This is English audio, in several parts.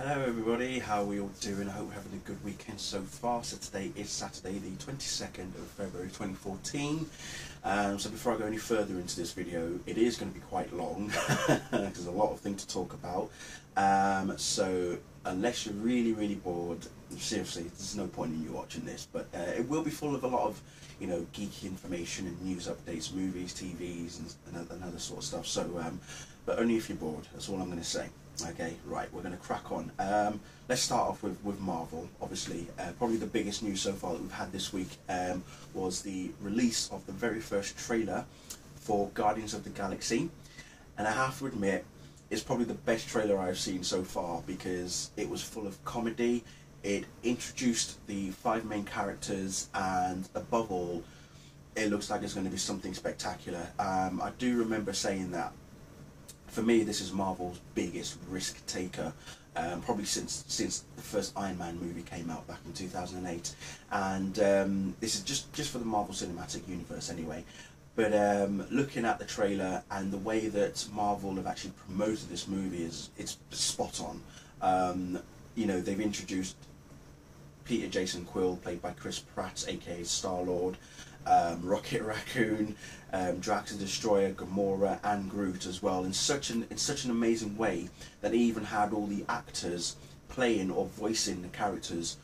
Hello everybody, how are we all doing? I hope we're having a good weekend so far. So today is Saturday the 22nd of February 2014. So before I go any further into this video, it is going to be quite long because there's a lot of things to talk about. So unless you're really bored, seriously, there's no point in you watching this, but it will be full of a lot of, you know, geeky information and news updates, movies, TVs and other sort of stuff. So but only if you're bored, that's all I'm going to say. Okay, right, we're going to crack on. Let's start off with Marvel. Obviously, probably the biggest news so far that we've had this week was the release of the very first trailer for Guardians of the Galaxy. And I have to admit, it's probably the best trailer I've seen so far because it was full of comedy. It introduced the 5 main characters, and above all, it looks like it's going to be something spectacular. I do remember saying that for me, this is Marvel's biggest risk taker, probably since the first Iron Man movie came out back in 2008. And this is just for the Marvel Cinematic Universe anyway. But looking at the trailer and the way that Marvel have actually promoted this movie, it's spot on. You know, they've introduced Peter Jason Quill, played by Chris Pratt, aka Star-Lord, Rocket Raccoon, Drax the Destroyer, Gamora, and Groot as well, in such an amazing way that they even had all the actors playing or voicing the characters,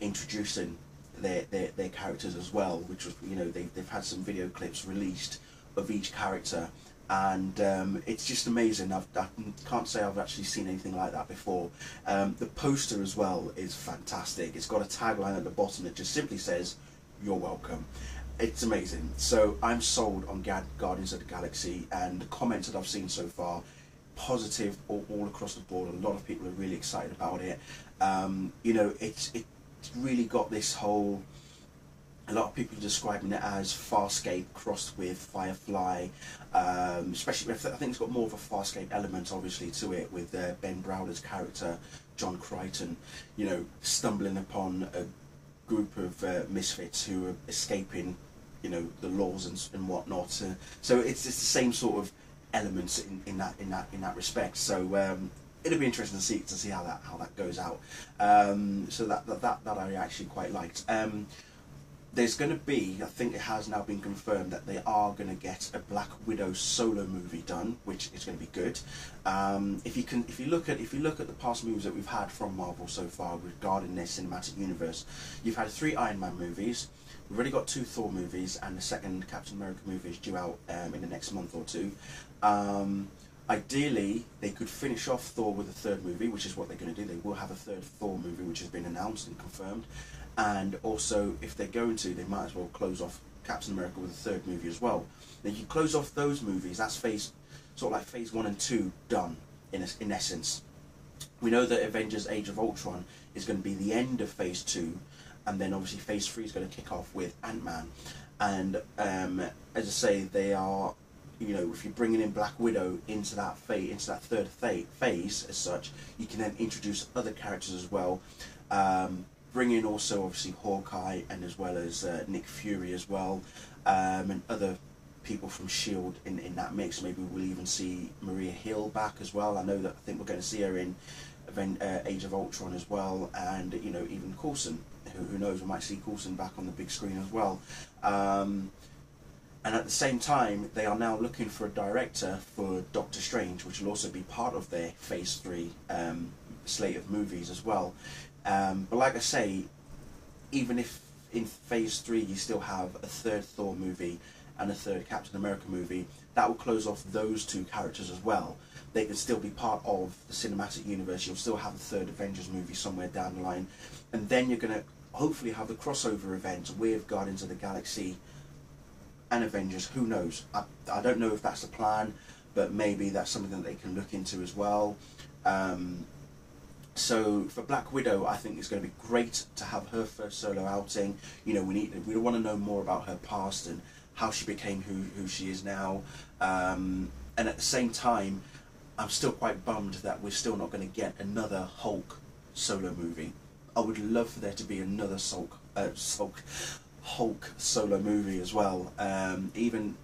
introducing their characters as well, which was, you know, they've had some video clips released of each character, and it's just amazing. I can't say I've actually seen anything like that before. The poster as well is fantastic. It's got a tagline at the bottom that just simply says, "You're welcome." It's amazing. So I'm sold on Guardians of the Galaxy, and the comments that I've seen so far, positive all across the board. A lot of people are really excited about it. You know, it's really got this whole, a lot of people are describing it as Farscape crossed with Firefly, especially I think it's got more of a Farscape element obviously to it, with Ben Browder's character John Crichton, you know, stumbling upon a group of misfits who are escaping, you know, the laws and whatnot. So it's the same sort of elements in that respect. So it'll be interesting to see how that goes out. So that I actually quite liked. There's going to be, I think it has now been confirmed, that they are going to get a Black Widow solo movie done, which is going to be good. If you look at the past movies that we've had from Marvel so far regarding their cinematic universe, you've had 3 Iron Man movies, we've already got 2 Thor movies, and the second Captain America movie is due out in the next month or 2. Ideally, they could finish off Thor with a 3rd movie, which is what they're going to do. They will have a 3rd Thor movie, which has been announced and confirmed. And also, if they're going to, they might as well close off Captain America with a 3rd movie as well. Now, you close off those movies, that's sort of like phase 1 and 2 done, in essence. We know that Avengers Age of Ultron is going to be the end of phase 2, and then obviously phase 3 is going to kick off with Ant-Man. And as I say, they are, you know, if you're bringing in Black Widow into that phase, into that 3rd phase as such, you can then introduce other characters as well. Bring in also obviously Hawkeye, and as well as Nick Fury as well, and other people from S.H.I.E.L.D. in that mix. Maybe we'll even see Maria Hill back as well. I think we're going to see her in Age of Ultron as well, and, you know, even Coulson. Who knows? We might see Coulson back on the big screen as well. And at the same time, they are now looking for a director for Doctor Strange, which will also be part of their phase 3 slate of movies as well. But like I say, even if in phase 3 you still have a 3rd Thor movie and a 3rd Captain America movie, that will close off those 2 characters as well. They can still be part of the cinematic universe. You'll still have a 3rd Avengers movie somewhere down the line, and then you're going to hopefully have the crossover event with Guardians of the Galaxy and Avengers. Who knows? I don't know if that's the plan, but maybe that's something that they can look into as well. So for Black Widow, I think it's going to be great to have her first solo outing. You know, we want to know more about her past and how she became who she is now. And at the same time, I'm still quite bummed that we're still not going to get another Hulk solo movie. I would love for there to be another Hulk solo movie as well. Even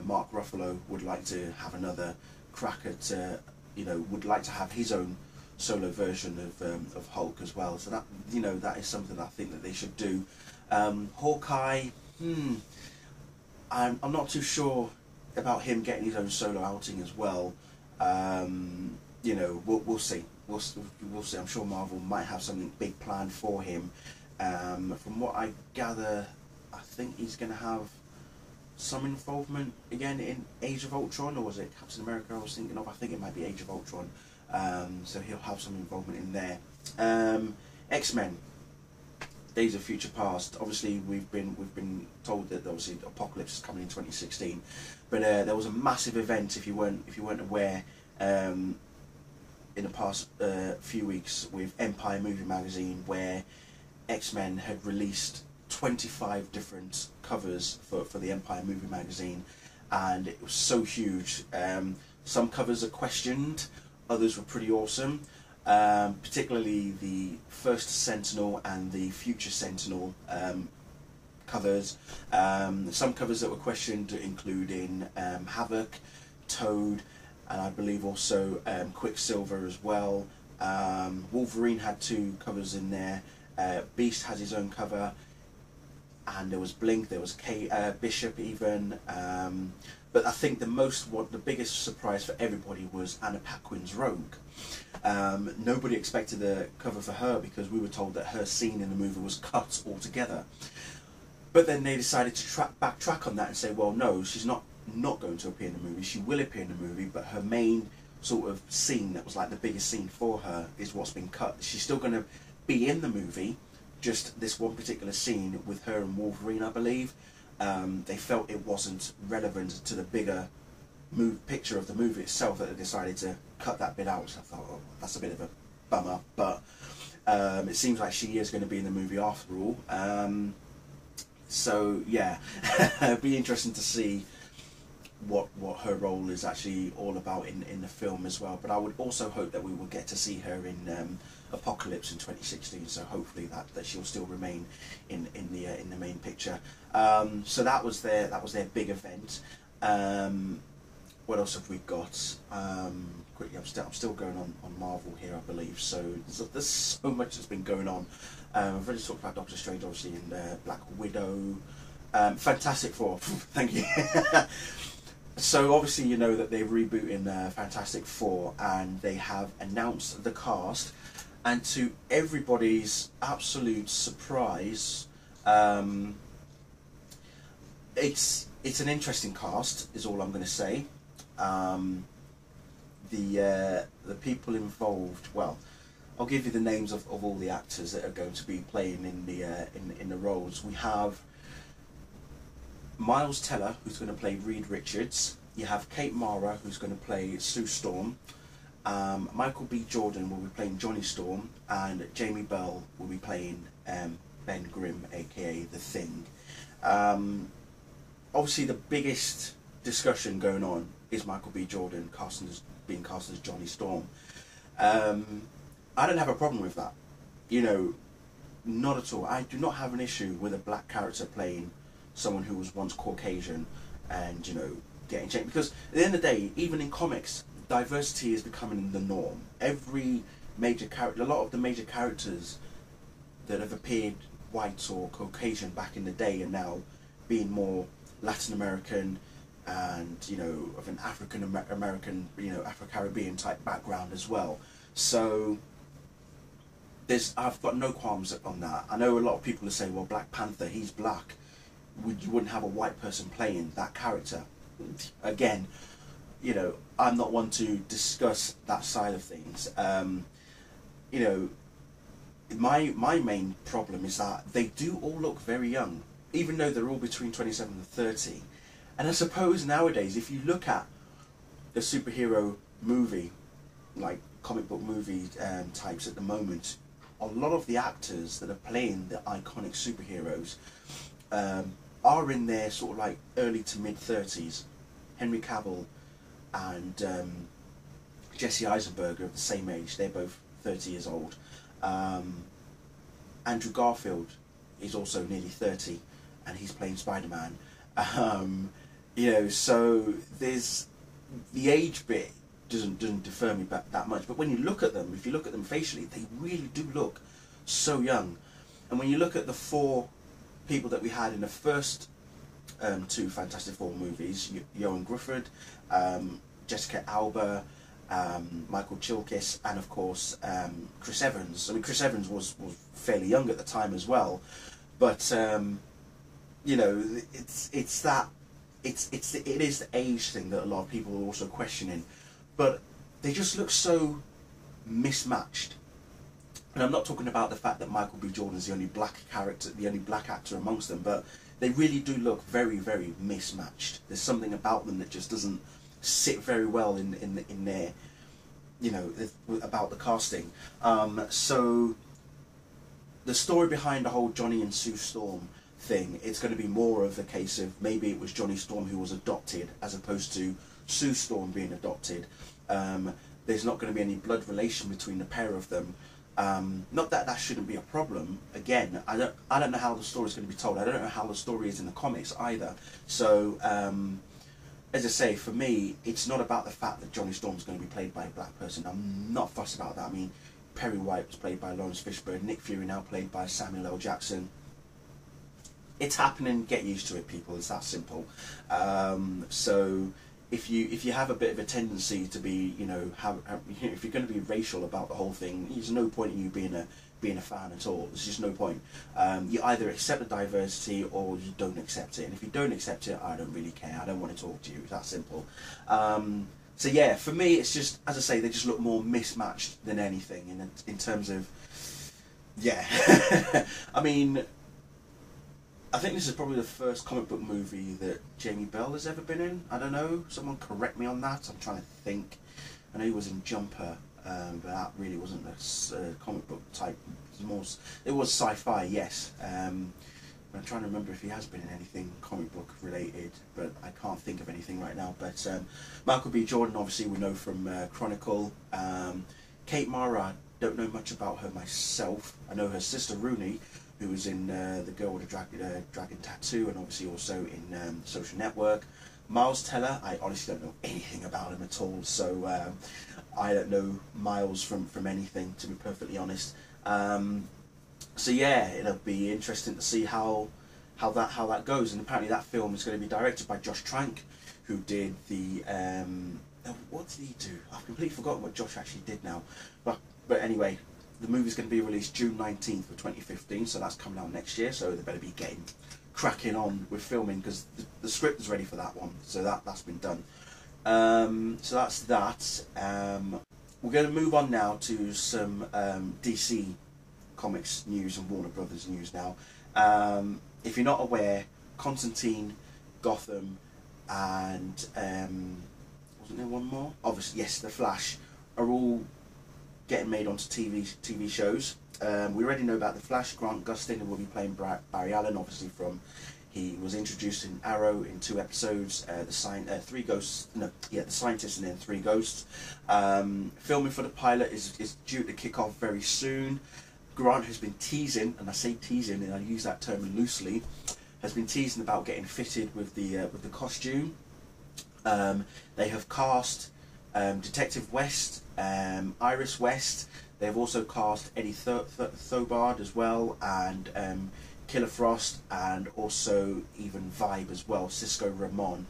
Mark Ruffalo would like to have another crack at, you know, would like to have his own solo version of Hulk as well. So that, you know, that is something I think that they should do. Hawkeye, I'm not too sure about him getting his own solo outing as well. You know, we'll see. We'll see. I'm sure Marvel might have something big planned for him. From what I gather, I think he's going to have some involvement again in Age of Ultron, or was it Captain America I was thinking of? I think it might be Age of Ultron. So he'll have some involvement in there. X-Men, Days of Future Past. Obviously, we've been told that obviously Apocalypse is coming in 2016, but there was a massive event, if you weren't aware, in the past few weeks with Empire Movie Magazine, where X-Men had released 25 different covers for the Empire Movie Magazine, and it was so huge. Some covers are questioned, others were pretty awesome. Particularly the first Sentinel and the future Sentinel covers. Some covers that were questioned, including Havoc, Toad, and I believe also Quicksilver as well. Wolverine had 2 covers in there. Beast has his own cover, and there was Blink, there was Bishop even. But I think the biggest surprise for everybody was Anna Paquin's Rogue. Nobody expected a cover for her, because we were told that her scene in the movie was cut altogether. But then they decided to backtrack on that and say, well, no, she's not going to appear in the movie. She will appear in the movie, but her main sort of scene that was like the biggest scene for her is what's been cut. She's still going to be in the movie, just this one particular scene with her and Wolverine, I believe. They felt it wasn't relevant to the bigger picture of the movie itself, that they decided to cut that bit out. So I thought, oh, that's a bit of a bummer, but it seems like she is going to be in the movie after all. So yeah, it'd be interesting to see what her role is actually all about in the film as well. But I would also hope that we will get to see her in Apocalypse in 2016. So hopefully that she'll still remain in the main picture. So that was their big event. What else have we got? Quickly, I'm still going on Marvel here, I believe. So there's so much that's been going on. I've already talked about Doctor Strange, obviously, and Black Widow. Fantastic Four, thank you. So obviously you know that they're rebooting Fantastic Four, and they have announced the cast, and to everybody's absolute surprise, it's an interesting cast, is all I'm going to say. The people involved, well, I'll give you the names of all the actors that are going to be playing in the roles. We have Miles Teller, who's going to play Reed Richards. You have Kate Mara, who's going to play Sue Storm. Michael B. Jordan will be playing Johnny Storm, and Jamie Bell will be playing Ben Grimm, aka The Thing. Obviously, the biggest discussion going on is Michael B. Jordan being cast as Johnny Storm. I don't have a problem with that. You know, not at all. I do not have an issue with a black character playing someone who was once Caucasian, and, you know, getting changed. Because at the end of the day, even in comics, diversity is becoming the norm. Every major character, a lot of the major characters that have appeared white or Caucasian back in the day are now being more Latin American, and, you know, of an African American, you know, Afro-Caribbean type background as well. So I've got no qualms on that. I know a lot of people are saying, well, Black Panther, he's black. You wouldn't have a white person playing that character. Again, you know, I'm not one to discuss that side of things. You know, my main problem is that they do all look very young, even though they're all between 27 and 30. And I suppose nowadays, if you look at the superhero movie, like comic book movie types at the moment, a lot of the actors that are playing the iconic superheroes are in their sort of like early to mid 30s. Henry Cavill and Jesse Eisenberg are of the same age. They're both 30 years old. Andrew Garfield is also nearly 30, and he's playing Spider-Man. You know, so there's the age bit doesn't defer me that much. But when you look at them, if you look at them facially, they really do look so young. And when you look at the four people that we had in the first two Fantastic Four movies, Johan Griffith, Jessica Alba, Michael Chilkis, and of course Chris Evans. I mean, Chris Evans was fairly young at the time as well, but you know, it is the age thing that a lot of people are also questioning, but they just look so mismatched. And I'm not talking about the fact that Michael B. Jordan is the only black character, the only black actor amongst them, but they really do look very, very mismatched. There's something about them that just doesn't sit very well in their, you know, about the casting. So the story behind the whole Johnny and Sue Storm thing, it's going to be more of a case of maybe it was Johnny Storm who was adopted as opposed to Sue Storm being adopted. There's not going to be any blood relation between the pair of them. Not that that shouldn't be a problem. Again, I don't know how the story is going to be told. I don't know how the story is in the comics either. So as I say, for me, it's not about the fact that Johnny Storm is going to be played by a black person. I'm not fussed about that. I mean, Perry White was played by Lawrence Fishburne. Nick Fury now played by Samuel L. Jackson. It's happening. Get used to it, people. It's that simple. So if you have a bit of a tendency to be, you know, if you're going to be racial about the whole thing, there's no point in you being a fan at all. There's just no point. You either accept the diversity or you don't accept it. And if you don't accept it, I don't really care. I don't want to talk to you. It's that simple. So yeah, for me, it's just, as I say, they just look more mismatched than anything in terms of, yeah. I mean, I think this is probably the first comic book movie that Jamie Bell has ever been in. I don't know. Someone correct me on that. I'm trying to think. I know he was in Jumper, but that really wasn't a comic book type. It was sci-fi, yes. I'm trying to remember if he has been in anything comic book related, but I can't think of anything right now. But Michael B. Jordan, obviously, we know from Chronicle. Kate Mara, I don't know much about her myself. I know her sister Rooney, who was in The Girl with a Dragon Tattoo, and obviously also in Social Network. Miles Teller, I honestly don't know anything about him at all, so I don't know Miles from anything, to be perfectly honest. So yeah, it'll be interesting to see how that goes. And apparently that film is going to be directed by Josh Trank, who did the what did he do? I've completely forgotten what Josh actually did now. But anyway, the movie's going to be released June 19th of 2015, so that's coming out next year. So they better be getting cracking on with filming, because the script is ready for that one. So that's been done. So that's that. We're going to move on now to some DC Comics news and Warner Brothers news now. If you're not aware, Constantine, Gotham, and wasn't there one more? Obviously, yes, The Flash are all getting made onto TV shows. We already know about The Flash. Grant Gustin will be playing Barry Allen, obviously he was introduced in Arrow in 2 episodes. The Scientist and then 3 Ghosts. Filming for the pilot is due to kick off very soon. Grant has been teasing, and I say teasing, and I use that term loosely, has been teasing about getting fitted with the costume. They have cast Detective West, Iris West. They have also cast Eddie Thobard as well, and Killer Frost, and also even Vibe as well, Cisco Ramon.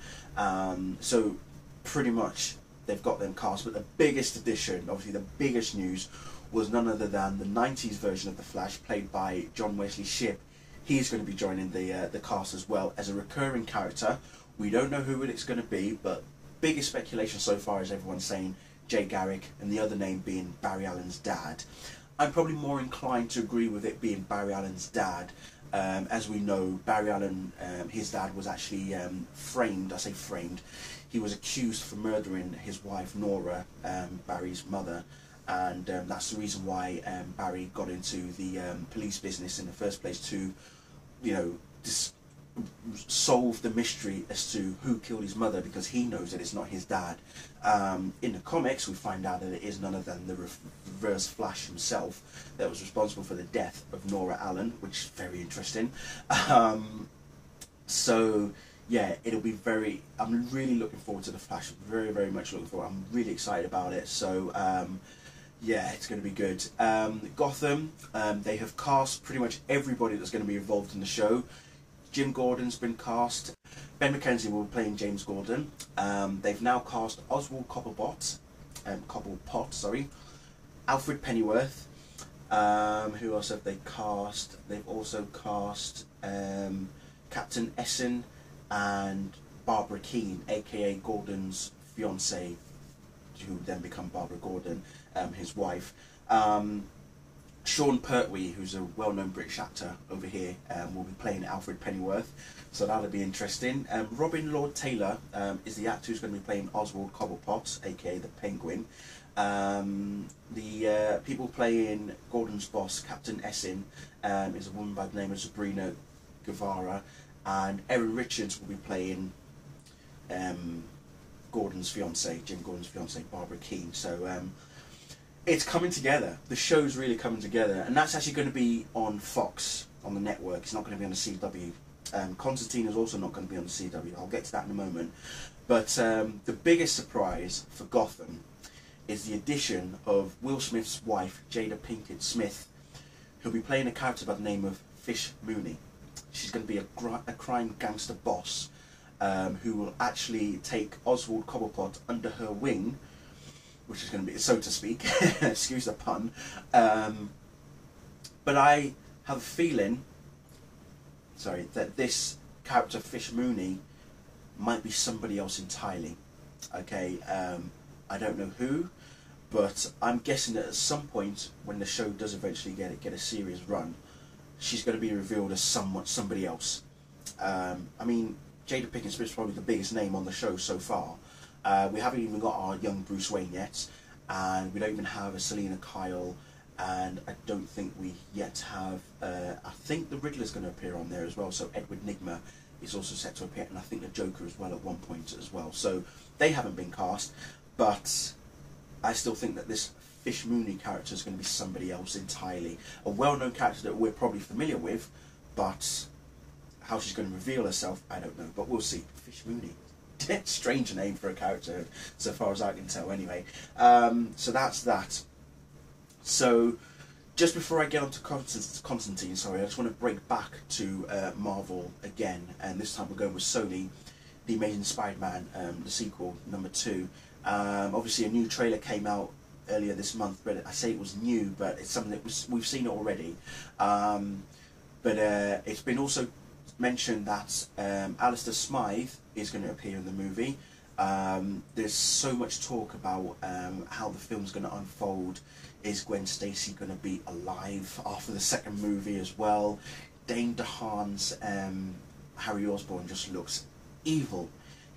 So pretty much they've got them cast. But the biggest addition, obviously the biggest news, was none other than the 90s version of The Flash, played by John Wesley Shipp. He's going to be joining the cast as well as a recurring character. We don't know who it's going to be, but biggest speculation so far is everyone's saying Jay Garrick, and the other name being Barry Allen's dad. I'm probably more inclined to agree with it being Barry Allen's dad. As we know, Barry Allen, his dad was actually framed. I say framed. He was accused for murdering his wife Nora, Barry's mother, and that's the reason why Barry got into the police business in the first place, to, you know, solve the mystery as to who killed his mother, because he knows that it's not his dad. In the comics, we find out that it is none other than the Reverse Flash himself that was responsible for the death of Nora Allen, which is very interesting. So yeah, it'll be very. I'm really looking forward to the Flash. Very, very much looking forward. I'm really excited about it. So yeah, it's going to be good. Gotham. They have cast pretty much everybody that's going to be involved in the show. Jim Gordon's been cast. Ben McKenzie will be playing James Gordon. They've now cast Oswald Cobblepot, sorry. Alfred Pennyworth. Who else have they cast? They've also cast Captain Essen and Barbara Keane, aka Gordon's fiancée, who then become Barbara Gordon, his wife. Sean Pertwee, who's a well-known British actor over here, will be playing Alfred Pennyworth, so that'll be interesting. Robin Lord Taylor is the actor who's going to be playing Oswald Cobblepot, aka the Penguin. The people playing Gordon's boss, Captain Essen, is a woman by the name of Sabrina Guevara, and Erin Richards will be playing Gordon's fiancée, Jim Gordon's fiancée, Barbara Keane. So it's coming together. The show's really coming together, and that's actually going to be on Fox, on the network. It's not going to be on the CW. Constantine is also not going to be on the CW. I'll get to that in a moment. But the biggest surprise for Gotham is the addition of Will Smith's wife, Jada Pinkett Smith, who'll be playing a character by the name of Fish Mooney. She's going to be a crime gangster boss who will actually take Oswald Cobblepot under her wing, which is going to be, so to speak, excuse the pun, but I have a feeling, sorry, that this character Fish Mooney might be somebody else entirely. Okay, I don't know who, but I'm guessing that at some point when the show does eventually get a serious run, she's going to be revealed as somebody else. I mean, Jada Pinkett Smith's probably the biggest name on the show so far. We haven't even got our young Bruce Wayne yet, and we don't even have a Selina Kyle, and I don't think we yet have, I think the Riddler's going to appear on there as well, so Edward Nigma is also set to appear, and I think the Joker as well at one point as well. So they haven't been cast, but I still think that this Fish Mooney character is going to be somebody else entirely. A well-known character that we're probably familiar with, but how she's going to reveal herself, I don't know, but we'll see. Fish Mooney. Strange name for a character, so far as I can tell, anyway. So that's that. So, just before I get on to Constantine, sorry, I just want to break back to Marvel again, and this time we're going with Sony, The Amazing Spider-Man, the sequel, number 2. Obviously a new trailer came out earlier this month, but I say it was new, but it's something that we've seen it already. But it's been also mentioned that Alistair Smythe is going to appear in the movie. There's so much talk about how the film's going to unfold. Is Gwen Stacy going to be alive after the second movie as well? Dane DeHaan's Harry Osborn just looks evil.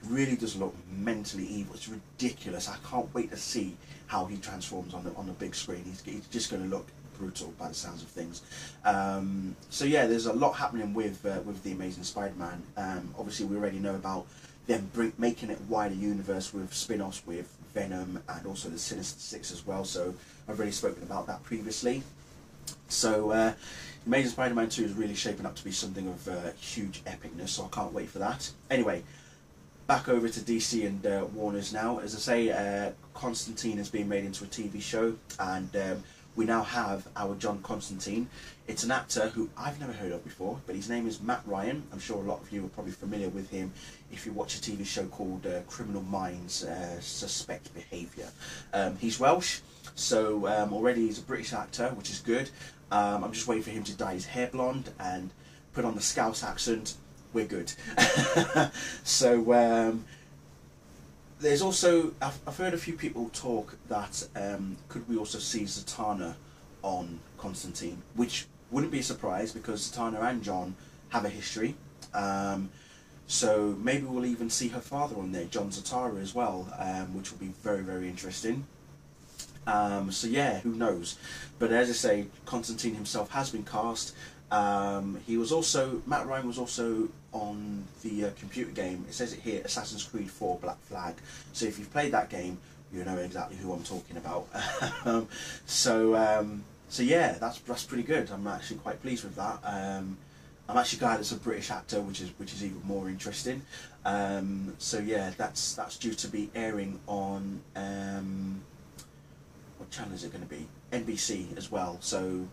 He really does look mentally evil. It's ridiculous. I can't wait to see how he transforms on the big screen. He's just going to look brutal by the sounds of things. So yeah, there's a lot happening with The Amazing Spider-Man. Obviously we already know about them making it wider universe with spin-offs with Venom and also the Sinister Six as well, so I've already spoken about that previously. So Amazing Spider-Man 2 is really shaping up to be something of huge epicness, so I can't wait for that. Anyway, back over to DC and Warner's now. As I say, Constantine is being made into a TV show, and we now have our John Constantine. It's an actor who I've never heard of before, but his name is Matt Ryan. I'm sure a lot of you are probably familiar with him if you watch a TV show called Criminal Minds, Suspect Behaviour. He's Welsh, so already he's a British actor, which is good. I'm just waiting for him to dye his hair blonde and put on the Scouse accent. We're good. So there's also, I've heard a few people talk that could we also see Zatanna on Constantine, which wouldn't be a surprise because Zatanna and John have a history. So maybe we'll even see her father on there, John Zatara as well, which will be very, very interesting. So yeah, who knows? But as I say, Constantine himself has been cast. He was also, Matt Ryan was also on the computer game, it says it here, Assassin's Creed 4 Black Flag. So if you've played that game, you know exactly who I'm talking about. So yeah, that's pretty good. I'm actually quite pleased with that. I'm actually glad it's a British actor, which is even more interesting. So yeah, that's due to be airing on what channel is it going to be? NBC as well. So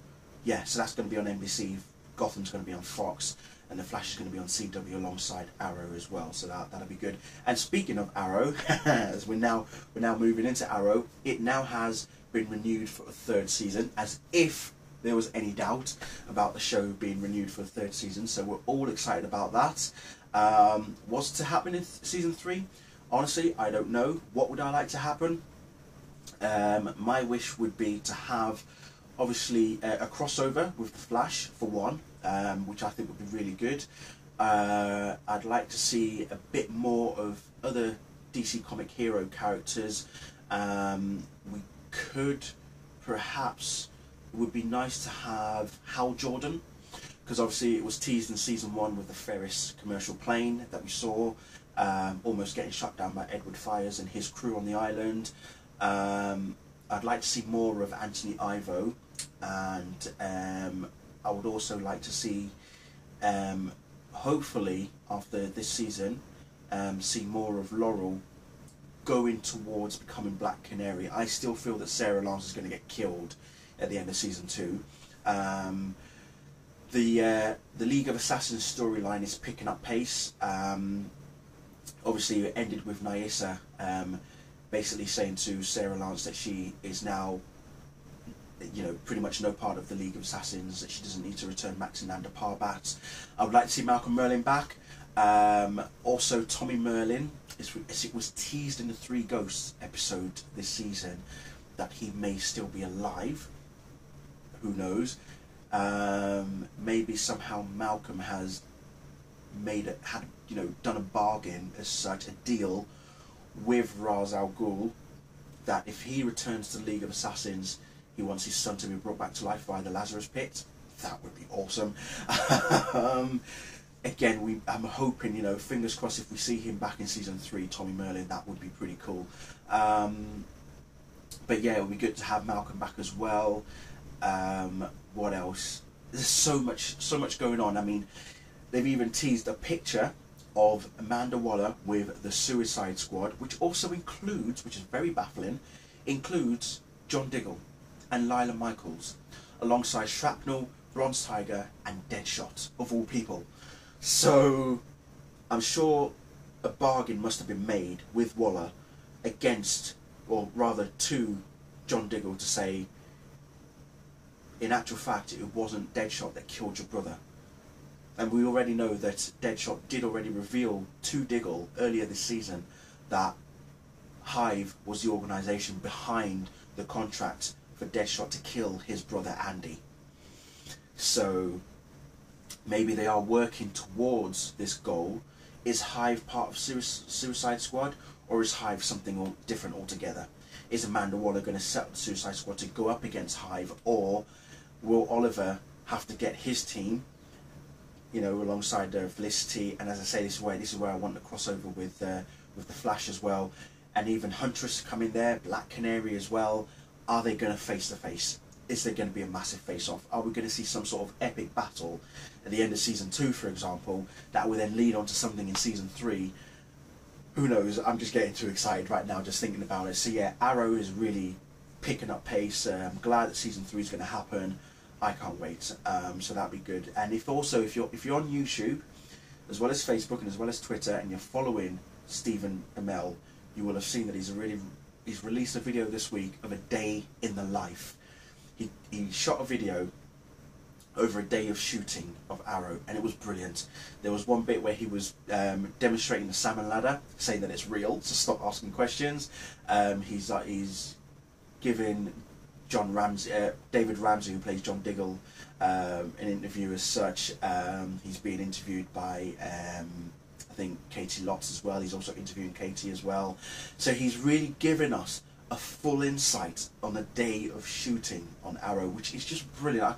yeah, so that's going to be on NBC. Gotham's going to be on Fox, and The Flash is going to be on CW alongside Arrow as well. So that'll be good. And speaking of Arrow, as we're now moving into Arrow, it now has been renewed for a third season, as if there was any doubt about the show being renewed for a third season. So we're all excited about that. What's to happen in season 3? Honestly, I don't know. What would I like to happen? My wish would be to have, obviously, a crossover with The Flash, for one, which I think would be really good. I'd like to see a bit more of other DC comic hero characters. We could perhaps, it would be nice to have Hal Jordan, because obviously it was teased in season 1 with the Ferris commercial plane that we saw, almost getting shot down by Edward Fires and his crew on the island. I'd like to see more of Anthony Ivo, and I would also like to see, hopefully after this season, see more of Laurel going towards becoming Black Canary. I still feel that Sarah Lance is going to get killed at the end of season 2. The League of Assassins storyline is picking up pace. Obviously it ended with Nyissa basically saying to Sarah Lance that she is now, you know, pretty much no part of the League of Assassins, that she doesn't need to return Max and Nanda Parbat. I would like to see Malcolm Merlin back. Also Tommy Merlin, as it was teased in the 3 Ghosts episode this season, that he may still be alive. Who knows? Maybe somehow Malcolm has done a bargain, as such, a deal with Ra's al Ghul, that if he returns to the League of Assassins, he wants his son to be brought back to life via the Lazarus Pit. That would be awesome. Again, I'm hoping, you know, fingers crossed, if we see him back in season 3, Tommy Merlin, that would be pretty cool. But yeah, it would be good to have Malcolm back as well. What else? There's so much going on. I mean, they've even teased a picture of Amanda Waller with the Suicide Squad, which also includes, which is very baffling, includes John Diggle and Lila Michaels, alongside Shrapnel, Bronze Tiger and Deadshot, of all people. So I'm sure a bargain must have been made with Waller against, or rather to, John Diggle, to say, in actual fact, it wasn't Deadshot that killed your brother. And we already know that Deadshot did already reveal to Diggle earlier this season that Hive was the organisation behind the contract for Deadshot to kill his brother Andy. So maybe they are working towards this goal. Is Hive part of Suicide Squad, or is Hive something different altogether? Is Amanda Waller going to set up the Suicide Squad to go up against Hive, or will Oliver have to get his team, you know, alongside Felicity? And as I say, this is where I want the crossover with the Flash as well, and even Huntress come in there, Black Canary as well. Are they going to face to face? Is there going to be a massive face-off? Are we going to see some sort of epic battle at the end of season 2, for example, that will then lead on to something in season 3? Who knows? I'm just getting too excited right now just thinking about it. So yeah, Arrow is really picking up pace. I'm glad that season 3 is going to happen. I can't wait. So that'll be good. And if you're on YouTube, as well as Facebook and as well as Twitter, and you're following Stephen Amell, you will have seen that he's released a video this week of a day in the life. He shot a video over a day of shooting of Arrow, and it was brilliant. There was one bit where he was demonstrating the salmon ladder, saying that it's real, so stop asking questions. He's giving David Ramsey, who plays John Diggle, an interview as such. He's being interviewed by I think Katie Lotz as well. He's also interviewing Katie as well. So he's really given us a full insight on the day of shooting on Arrow, which is just brilliant. I've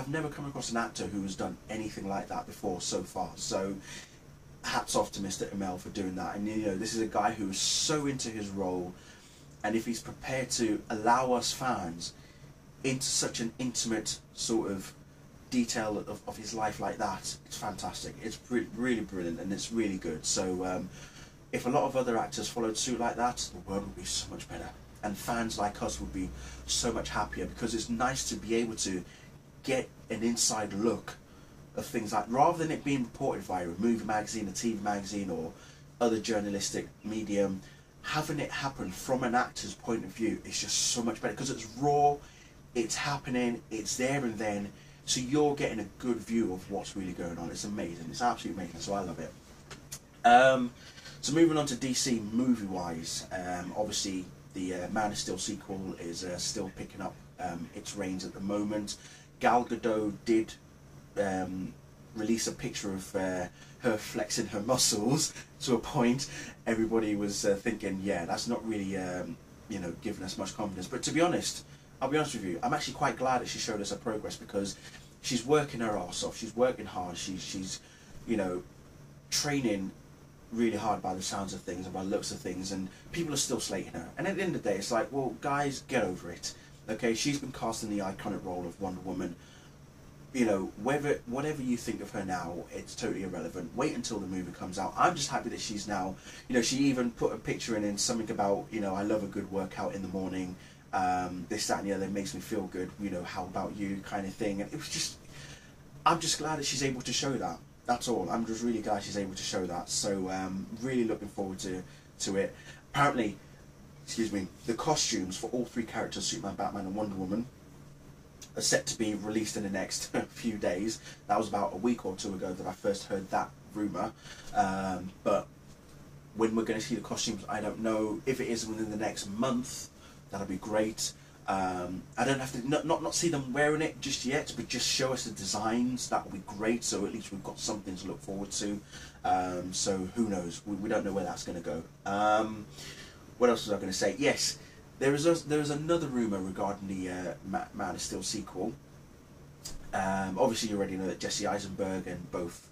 never come across an actor who has done anything like that before so far. So hats off to Mr. Amell for doing that. And you know, this is a guy who is so into his role, and if he's prepared to allow us fans into such an intimate sort of detail of his life like that, it's fantastic. It's really brilliant, and it's really good. So if a lot of other actors followed suit like that, the world would be so much better, and fans like us would be so much happier, because it's nice to be able to get an inside look of things like, rather than it being reported via a movie magazine, a TV magazine, or other journalistic medium, having it happen from an actor's point of view is just so much better, because it's raw, it's happening, it's there and then, so you're getting a good view of what's really going on. It's amazing, it's absolutely amazing, so I love it. So moving on to DC movie wise, obviously the Man of Steel sequel is still picking up its reins at the moment. Gal Gadot did release a picture of her flexing her muscles to a point. Everybody was thinking, yeah, that's not really you know, giving us much confidence. But to be honest, I'll be honest with you, I'm actually quite glad that she showed us her progress, because she's working her arse off, she's working hard, she's you know, training really hard by the sounds of things and by the looks of things, and people are still slating her. And at the end of the day, it's like, well, guys, get over it. Okay, she's been cast in the iconic role of Wonder Woman. You know, whatever you think of her now, it's totally irrelevant. Wait until the movie comes out. I'm just happy that she's now, you know, she even put a picture in something about, you know, I love a good workout in the morning, this, that and the other, makes me feel good, you know, how about you, kind of thing. And it was just, I'm just glad that she's able to show that. That's all. I'm just really glad she's able to show that. So really looking forward to it. Apparently, excuse me, the costumes for all three characters, Superman, Batman and Wonder Woman, are set to be released in the next few days. That was about a week or two ago that I first heard that rumour. But when we're going to see the costumes, I don't know. If it is within the next month, that'll be great. I don't have to not see them wearing it just yet, but just show us the designs. That would be great. So at least we've got something to look forward to. So who knows? We don't know where that's going to go. What else was I going to say? Yes. There is another rumour regarding the Man of Steel sequel. Obviously, you already know that Jesse Eisenberg and both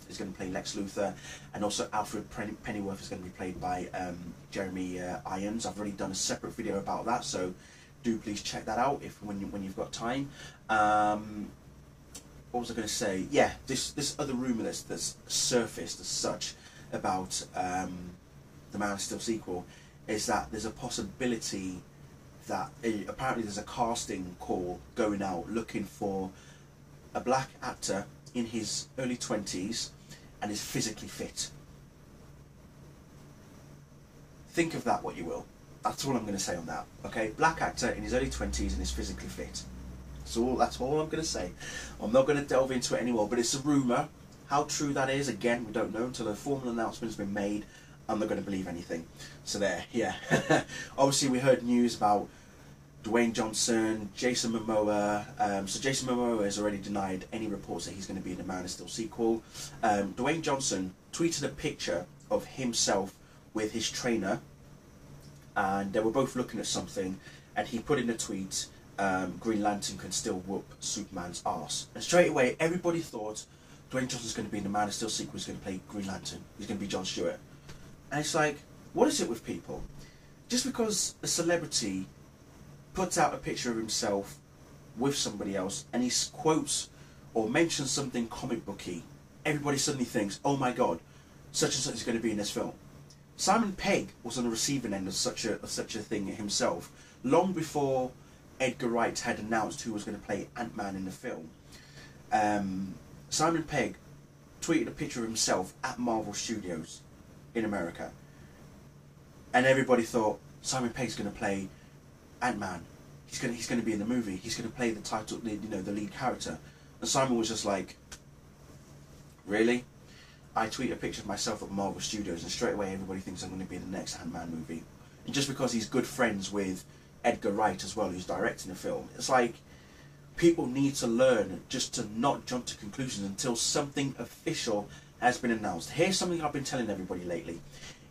is going to play Lex Luthor, and also Alfred Pennyworth is going to be played by Jeremy Irons. I've already done a separate video about that, so do please check that out when you've got time. What was I going to say? Yeah, this other rumour that's surfaced as such about the Man of Steel sequel is that there's a possibility that apparently there's a casting call going out looking for a black actor in his early 20s and is physically fit. Think of that what you will. That's all I'm going to say on that. Okay, black actor in his early 20s and is physically fit. So that's all I'm going to say. I'm not going to delve into it anymore, but it's a rumour. How true that is, again, we don't know until a formal announcement has been made. I'm not going to believe anything. So there, yeah. Obviously, we heard news about Dwayne Johnson, Jason Momoa. So Jason Momoa has already denied any reports that he's going to be in the Man of Steel sequel. Dwayne Johnson tweeted a picture of himself with his trainer, and they were both looking at something, and he put in a tweet, Green Lantern can still whoop Superman's arse. And straight away, everybody thought Dwayne Johnson's going to be in the Man of Steel sequel, he's going to play Green Lantern, he's going to be John Stewart. And it's like, what is it with people? Just because a celebrity puts out a picture of himself with somebody else and he quotes or mentions something comic booky, everybody suddenly thinks, oh my god, such and such is going to be in this film. Simon Pegg was on the receiving end of such a thing himself, long before Edgar Wright had announced who was going to play Ant-Man in the film. Simon Pegg tweeted a picture of himself at Marvel Studios in America, and everybody thought Simon Pegg's going to play Ant-Man. He's going to be in the movie. He's going to play the lead character. And Simon was just like, really? I tweet a picture of myself at Marvel Studios, and straight away everybody thinks I'm going to be in the next Ant-Man movie. And just because he's good friends with Edgar Wright as well, who's directing the film, it's like people need to learn just to not jump to conclusions until something official has been announced. Here's something I've been telling everybody lately.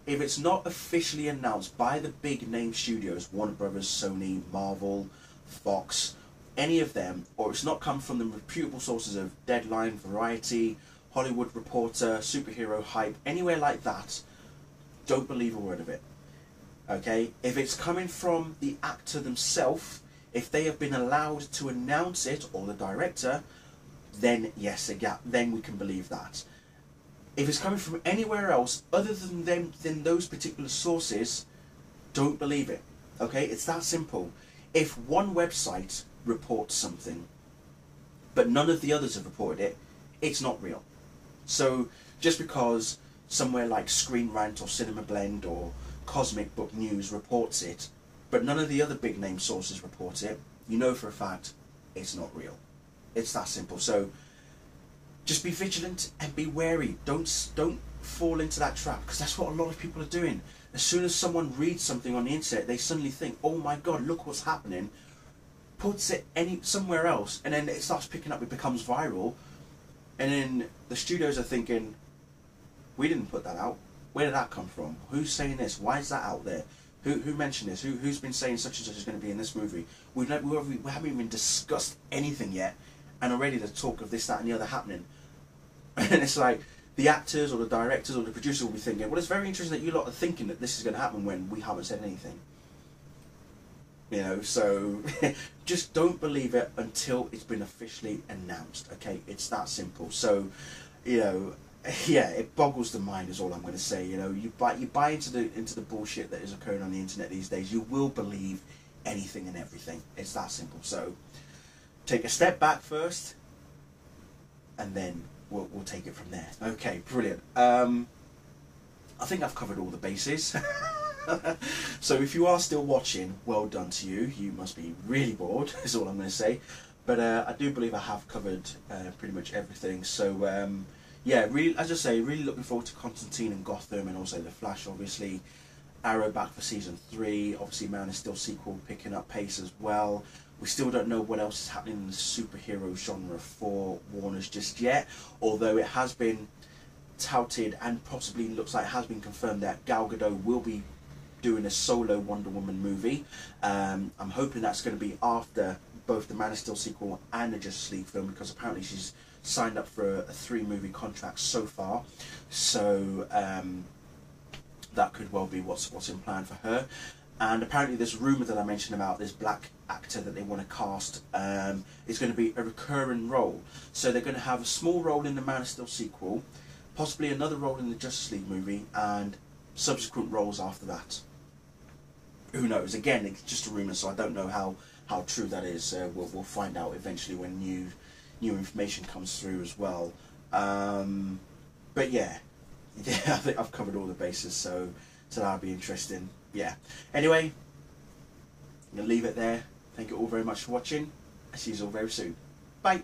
If it's not officially announced by the big name studios, Warner Brothers, Sony, Marvel, Fox, any of them, or it's not come from the reputable sources of Deadline, Variety, Hollywood Reporter, Superhero Hype, anywhere like that, don't believe a word of it. Okay? If it's coming from the actor themselves, if they have been allowed to announce it, or the director, then yes, then we can believe that. If it's coming from anywhere else other than those particular sources, don't believe it. Okay, it's that simple. If one website reports something, but none of the others have reported it, it's not real. So just because somewhere like Screen Rant or Cinema Blend or Cosmic Book News reports it, but none of the other big name sources report it, you know for a fact it's not real. It's that simple. So just be vigilant and be wary. Don't fall into that trap, because that's what a lot of people are doing. As soon as someone reads something on the internet, they suddenly think, oh my god, look what's happening, puts it somewhere else, and then it starts picking up, it becomes viral, and then the studios are thinking, we didn't put that out. Where did that come from? Who's saying this? Why is that out there? Who mentioned this? Who's been saying such and such is going to be in this movie? We haven't even discussed anything yet, and already the talk of this, that and the other happening. And it's like, the actors or the directors or the producers will be thinking, well, it's very interesting that you lot are thinking that this is going to happen when we haven't said anything. You know, so just don't believe it until it's been officially announced. Okay, it's that simple. So, you know, yeah, it boggles the mind is all I'm going to say. You know, you buy into the bullshit that is occurring on the internet these days. You will believe anything and everything. It's that simple. So take a step back first, and then we'll take it from there. Okay, brilliant. I think I've covered all the bases. So if you are still watching, well done to you. You must be really bored, is all I'm going to say. But I do believe I have covered pretty much everything. So yeah, really, as I say, really looking forward to Constantine and Gotham, and also The Flash, obviously. Arrow back for season 3. Obviously, Man of Steel sequel picking up pace as well. We still don't know what else is happening in the superhero genre for Warner's just yet, although it has been touted and possibly looks like it has been confirmed that Gal Gadot will be doing a solo Wonder Woman movie. I'm hoping that's going to be after both the Man of Steel sequel and the Justice League film, because apparently she's signed up for a 3-movie contract so far. So that could well be what's in plan for her. And apparently this rumour that I mentioned about this black actor that they want to cast is going to be a recurring role. So they're going to have a small role in the Man of Steel sequel, possibly another role in the Justice League movie, and subsequent roles after that. Who knows? Again, it's just a rumour, so I don't know how true that is. We'll find out eventually when new information comes through as well. But yeah, I think I've covered all the bases, so that'll be interesting. Yeah. Anyway, I'm going to leave it there. Thank you all very much for watching. I'll see you all very soon. Bye.